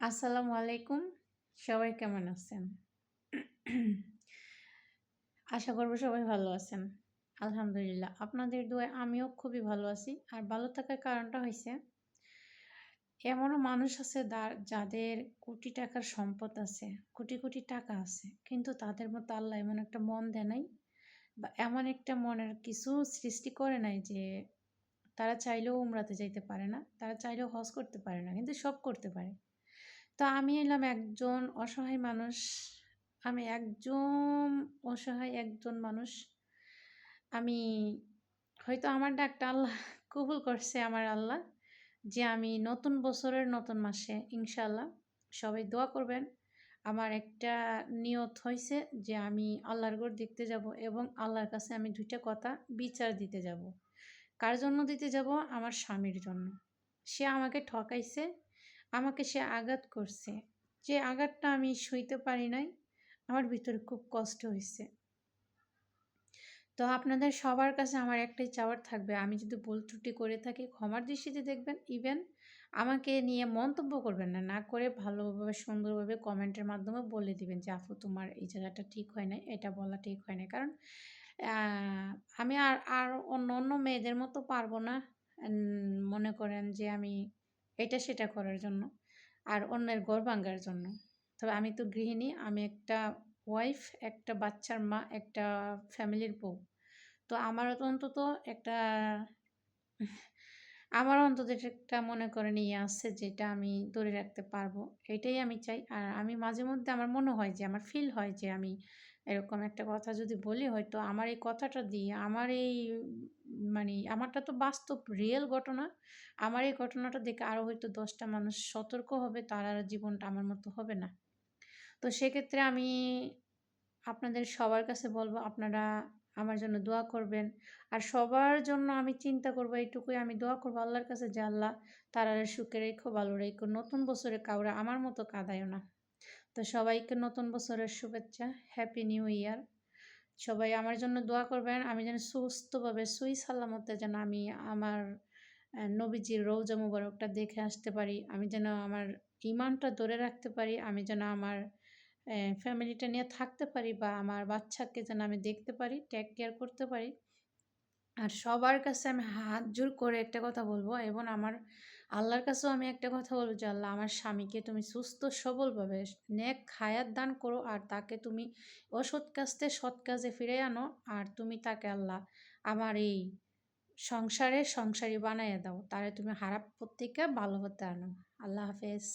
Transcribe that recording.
আসসালামু আলাইকুম। সবাই কেমন আছেন? আশা করব সবাই ভালো আছেন। আলহামদুলিল্লাহ। আপনাদের দোয়ায় আমিও খুবই ভালো আছি। আর ভালো থাকার কারণটা হইছে, এমনও মানুষ আছে যাদের কোটি টাকার সম্পদ আছে, কোটি, কোটি টাকা আছে। কিন্তু তাদের মতো আল্লাহ এমন একটা মন দেয় নাই বা এমন একটা মনের কিছু সৃষ্টি করে নাই যে তারা চাইলেও উমরাতে যাইতে পারে না। তারা চাইলেও হজ করতে পারে না। কিন্তু সব করতে পারে। তো আমি এলাম একজন অসহায় মানুষ। আমি একজন অসহায় একজন মানুষ। আমি হয়তো আমার ডাকটা আল্লাহ কবুল করছে আমার আল্লাহ, যে আমি নতুন বছরের নতুন মাসে ইনশাআল্লাহ সবাই দোয়া করবেন। আমার একটা নিয়ত হইছে যে আমি আল্লাহর ঘর দেখতে যাব এবং আল্লাহর কাছে আমি ২ টা কথা বিচার দিতে যাব। কার জন্য দিতে যাব? আমার স্বামীর জন্য। সে আমাকে ঠকাইছে, আমাকে সে আঘাত করছে। যে আঘাতটা আমি সইতে পারি নাই, আমার ভিতরে খুব কষ্ট হইছে। তো আপনাদের সবার কাছে আমার একটাই চাওয়ার থাকবে, আমি যদি ভুল ত্রুটি করে থাকি ক্ষমার দৃষ্টিতে দেখবেন। ইভেন আমাকে নিয়ে মন্তব্য করবেন না, না করে ভালোভাবে সুন্দরভাবে কমেন্টের মাধ্যমে বলে দিবেন যে আপু তোমার এই জায়গাটা ঠিক হয় নাই, এটা বলা ঠিক হয় নাই। কারণ আমি আর অন্য মেয়েদের মতো পারবো না। মনে করেন যে আমি এটা সেটা করার জন্য আর অন্যের ঘর ভাঙার জন্য। তবে আমি তো গৃহিণী, আমি একটা ওয়াইফ, একটা বাচ্চার মা, একটা ফ্যামিলির বউ। তো আমারও তো অন্তত একটা আমারও অন্তত একটা মনে করেন ইয়ে আছে যেটা আমি ধরে রাখতে পারবো। এটাই আমি চাই। আর আমি মাঝে মধ্যে আমার মনে হয় যে আমার ফিল হয় যে আমি এরকম একটা কথা যদি বলি, হয়তো আমার এই কথাটা দিয়ে আমার এই মানে আমারটা তো বাস্তব রিয়েল ঘটনা। আমার এই ঘটনাটা দেখে আরো হয়তো ১০ টা মানুষ সতর্ক হবে, তার আর জীবনটা আমার মতো হবে না। তো সেক্ষেত্রে আমি আপনাদের সবার কাছে বলব, আপনারা আমার জন্য দোয়া করবেন। আর সবার জন্য আমি চিন্তা করব এইটুকুই, আমি দোয়া করব আল্লাহর কাছে যে আল্লাহ তারারে সুখে রেখো, ভালো রেখো। নতুন বছরে কাউরে আমার মতো কাঁদাইও না। তো সবাইকে নতুন বছরের শুভেচ্ছা। Happy new year. সবাই আমার জন্য দোয়া করবেন। আমি যেন সুস্থভাবে সহি সালামতে যেন আমি আমার নবীজির রওজা মুবারকটা দেখে আসতে পারি। আমি যেন আমার ঈমানটা ধরে রাখতে পারি। আমি যেন আমার ফ্যামিলিটা নিয়ে থাকতে পারি বা আমার বাচ্চাকে যেন আমি দেখতে পারি, টেক কেয়ার করতে পারি। আর সবার কাছে আমি হাত জোড় করে একটা কথা বলবো এবং আমার আল্লাহর কাছেও আমি একটা কথা বলবো যে আল্লাহ আমার স্বামীকে তুমি সুস্থ সবলভাবে নেক হায়াত দান করো, আর তাকে তুমি অসৎ কাজ থেকে সৎ কাজে ফিরে আনো। আর তুমি তাকে আল্লাহ আমার এই সংসারে সংসারী বানাইয়া দাও, তারে তুমি খারাপ পথ থেকে ভালো হতে আনো। আল্লাহ হাফেজ।